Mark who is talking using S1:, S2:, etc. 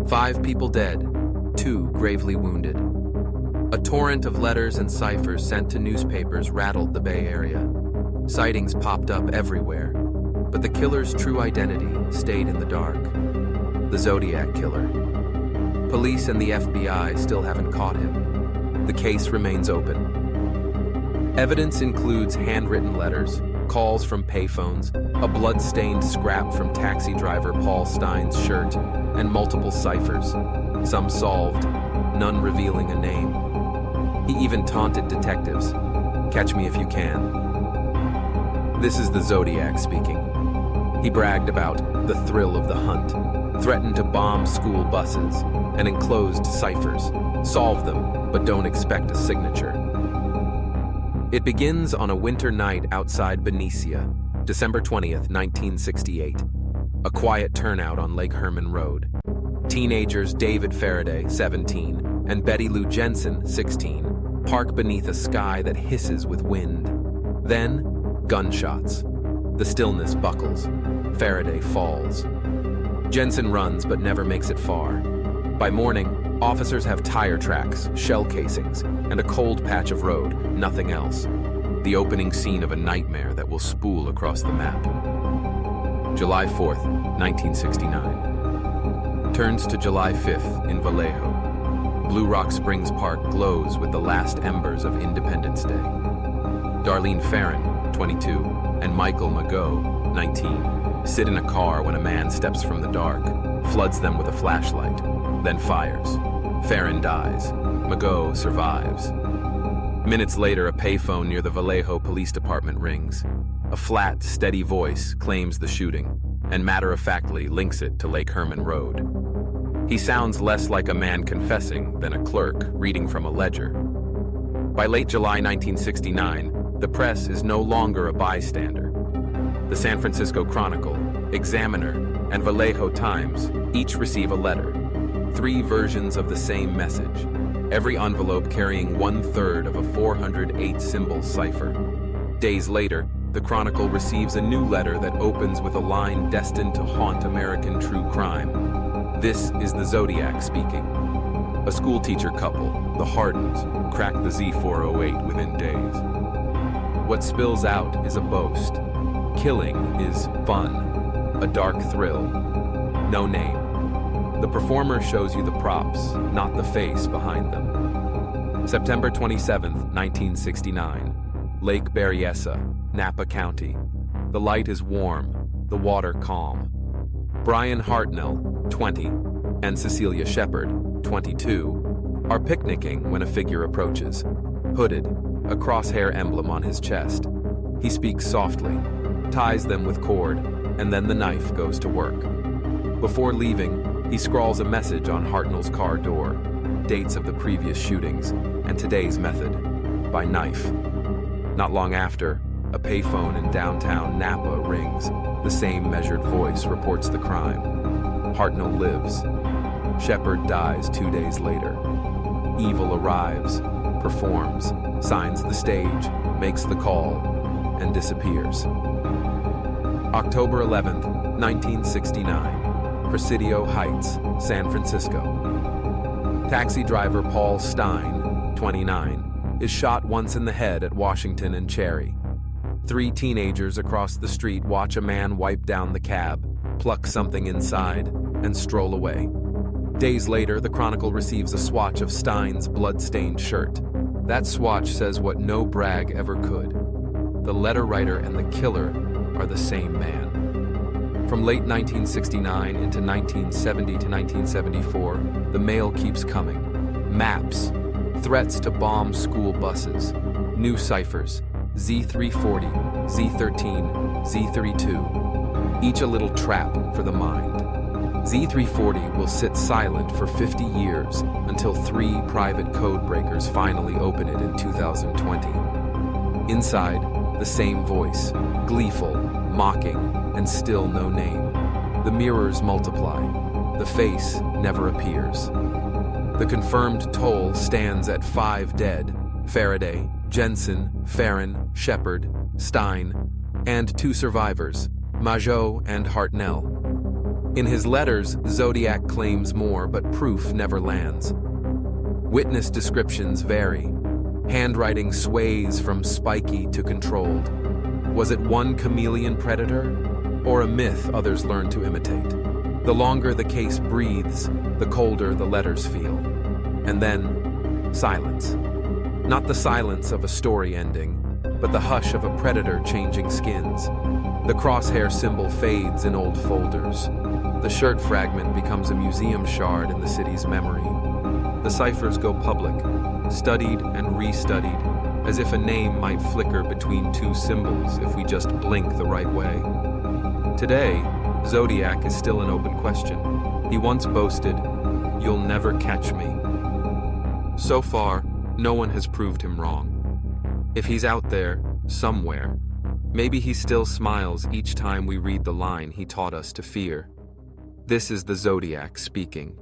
S1: 5 people dead, 2 gravely wounded. A torrent of letters and ciphers sent to newspapers rattled the Bay Area. Sightings popped up everywhere, but the killer's true identity stayed in the dark. The Zodiac Killer. Police and the FBI still haven't caught him. The case remains open. Evidence includes handwritten letters, calls from payphones, a blood-stained scrap from taxi driver Paul Stein's shirt, and multiple ciphers, some solved, none revealing a name. He even taunted detectives. Catch me if you can. This is the Zodiac speaking. He bragged about the thrill of the hunt, threatened to bomb school buses, and enclosed ciphers. Solve them, but don't expect a signature. It begins on a winter night outside Benicia, December 20th, 1968. A quiet turnout on Lake Herman Road. Teenagers David Faraday, 17, and Betty Lou Jensen, 16, park beneath a sky that hisses with wind. Then, gunshots. The stillness buckles. Faraday falls. Jensen runs but never makes it far. By morning, officers have tire tracks, shell casings, and a cold patch of road, nothing else. The opening scene of a nightmare that will spool across the map. July 4th, 1969. Turns to July 5th in Vallejo. Blue Rock Springs Park glows with the last embers of Independence Day. Darlene Farron, 22, and Michael Mageau, 19, sit in a car when a man steps from the dark, floods them with a flashlight, then fires. Farron dies. Mageau survives. Minutes later, a payphone near the Vallejo Police Department rings. A flat, steady voice claims the shooting, and matter-of-factly links it to Lake Herman Road. He sounds less like a man confessing than a clerk reading from a ledger. By late July 1969, the press is no longer a bystander. The San Francisco Chronicle, Examiner, and Vallejo Times each receive a letter. 3 versions of the same message, every envelope carrying 1/3 of a 408-symbol cipher. Days later, the Chronicle receives a new letter that opens with a line destined to haunt American true crime. This is the Zodiac speaking. A schoolteacher couple, the Hardens, crack the Z408 within days. What spills out is a boast. Killing is fun, a dark thrill. No name. The performer shows you the props, not the face behind them. September 27th, 1969. Lake Benicia, Napa County. The light is warm, the water calm. Brian Hartnell, 20, and Cecilia Shepard, 22, are picnicking when a figure approaches. Hooded, a crosshair emblem on his chest. He speaks softly, ties them with cord, and then the knife goes to work. Before leaving, he scrawls a message on Hartnell's car door, dates of the previous shootings, and today's method, by knife. Not long after, a payphone in downtown Napa rings. The same measured voice reports the crime. Hartnell lives. Shepard dies 2 days later. Evil arrives, performs, signs the stage, makes the call, and disappears. October 11th, 1969. Presidio Heights, San Francisco. Taxi driver Paul Stein, 29, is shot once in the head at Washington and Cherry. 3 teenagers across the street watch a man wipe down the cab, pluck something inside, and stroll away. Days later, the Chronicle receives a swatch of Stein's blood-stained shirt. That swatch says what no brag ever could. The letter writer and the killer are the same man. From late 1969 into 1970 to 1974, the mail keeps coming. Maps, threats to bomb school buses, new ciphers, Z340, Z13, Z32, each a little trap for the mind. Z340 will sit silent for 50 years until 3 private code breakers finally open it in 2020. Inside, the same voice, gleeful, mocking, and still no name. The mirrors multiply. The face never appears. The confirmed toll stands at 5 dead: Faraday, Jensen, Farron, Shepard, Stein, and 2 survivors, Mageau and Hartnell. In his letters, Zodiac claims more, but proof never lands. Witness descriptions vary. Handwriting sways from spiky to controlled. Was it one chameleon predator, or a myth others learn to imitate? The longer the case breathes, the colder the letters feel. And then, silence. Not the silence of a story ending, but the hush of a predator changing skins. The crosshair symbol fades in old folders. The shirt fragment becomes a museum shard in the city's memory. The ciphers go public, studied and restudied, as if a name might flicker between two symbols if we just blink the right way. Today, Zodiac is still an open question. He once boasted, "You'll never catch me." So far, no one has proved him wrong. If he's out there, somewhere, maybe he still smiles each time we read the line he taught us to fear. This is the Zodiac speaking.